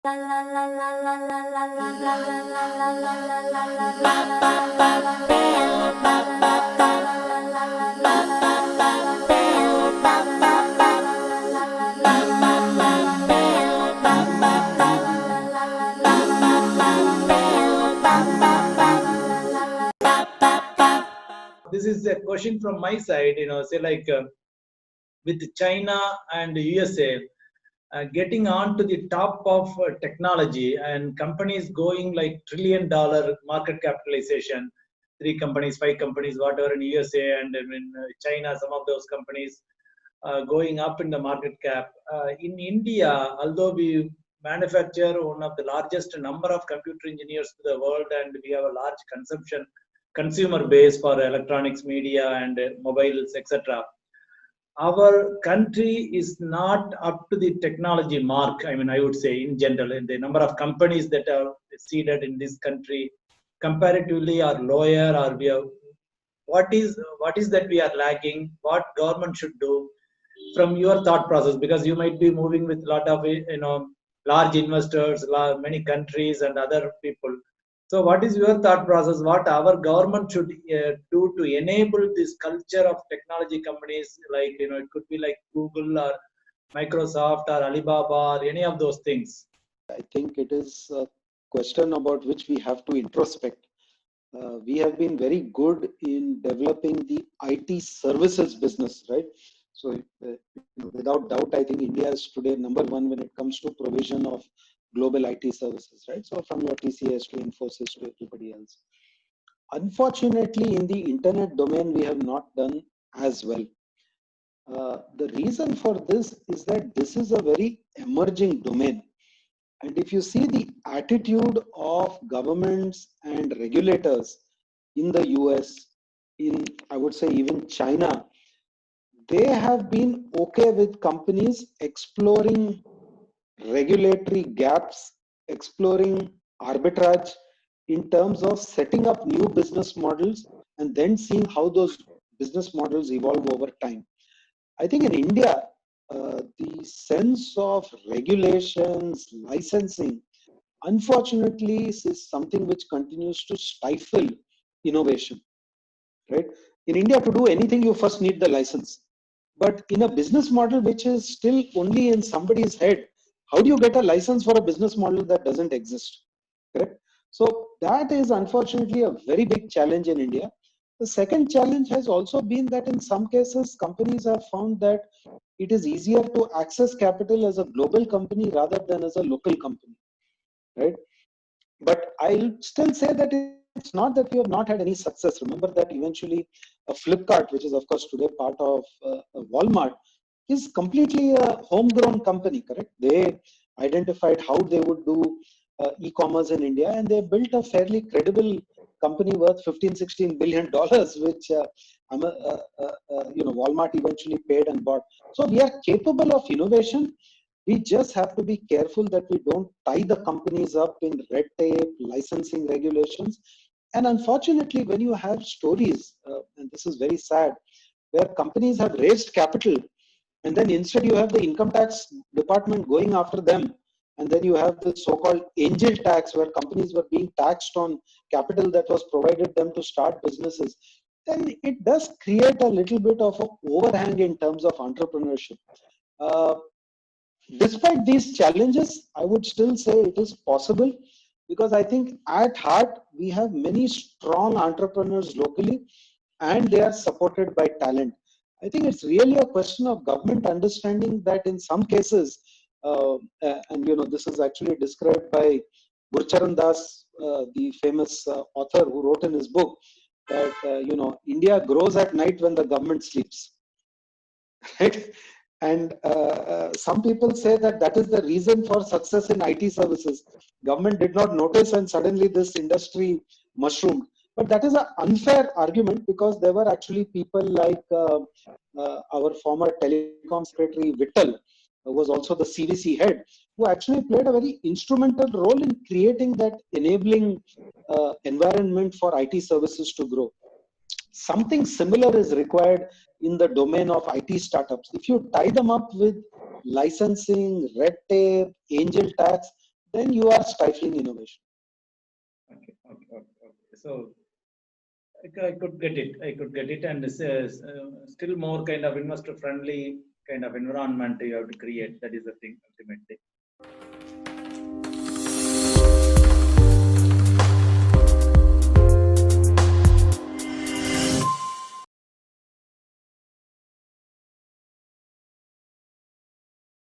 This is a question from my side, say like with China and USA getting on to the top of technology and companies going like $1 trillion market capitalization, three companies, five companies, whatever in USA and in China, some of those companies going up in the market cap. In India, although we manufacture one of the largest number of computer engineers to the world and we have a large consumer base for electronics, media, and mobiles, etc. Our country is not up to the technology mark. I mean, I would say in general, in the number of companies that are seeded in this country comparatively are lower, or we are what is that we are lacking? What government should do from your thought process? Because you might be moving with a lot of large investors, many countries, and other people. So, what is your thought process? What our government should do to enable this culture of technology companies, like it could be like Google or Microsoft or Alibaba or any of those things? I think it is a question about which we have to introspect. We have been very good in developing the IT services business, right? So, without doubt, I think India is today number one when it comes to provision of global IT services, right? So, from your TCS to Infosys to everybody else. Unfortunately, in the internet domain, we have not done as well. The reason for this is that this is a very emerging domain. And if you see the attitude of governments and regulators in the US, I would say even China, they have been okay with companies exploring regulatory gaps, exploring arbitrage in terms of setting up new business models and then seeing how those business models evolve over time. I think in India, the sense of regulations, licensing, unfortunately, is something which continues to stifle innovation, right? In India, to do anything, you first need the license. But in a business model which is still only in somebody's head, how do you get a license for a business model that doesn't exist? Correct? So that is unfortunately a very big challenge in India. The second challenge has also been that in some cases, companies have found that it is easier to access capital as a global company rather than as a local company, right? But I'll still say that it's not that we have not had any success. Remember that eventually Flipkart, which is of course today part of Walmart, is completely a homegrown company, correct? They identified how they would do e-commerce in India, and they built a fairly credible company worth $15-16 billion, which Walmart eventually paid and bought. So we are capable of innovation. We just have to be careful that we don't tie the companies up in red tape, licensing regulations. And unfortunately, when you have stories, and this is very sad, where companies have raised capital, and then instead you have the income tax department going after them, and then you have the so-called angel tax, where companies were being taxed on capital that was provided them to start businesses, then it does create a little bit of an overhang in terms of entrepreneurship. Despite these challenges, I would still say it is possible, because I think at heart, we have many strong entrepreneurs locally, and they are supported by talent. I think it's really a question of government understanding that in some cases, this is actually described by Gurcharan Das, the famous author who wrote in his book that, India grows at night when the government sleeps, right? And some people say that that is the reason for success in IT services. Government did not notice and suddenly this industry mushroomed. But that is an unfair argument, because there were actually people like our former telecom secretary Vittal, who was also the CVC head, who actually played a very instrumental role in creating that enabling environment for IT services to grow. Something similar is required in the domain of IT startups. If you tie them up with licensing, red tape, angel tax, then you are stifling innovation. Okay, okay, okay, okay. So I could get it. I could get it, and still more kind of investor friendly kind of environment you have to create. That is the thing ultimately.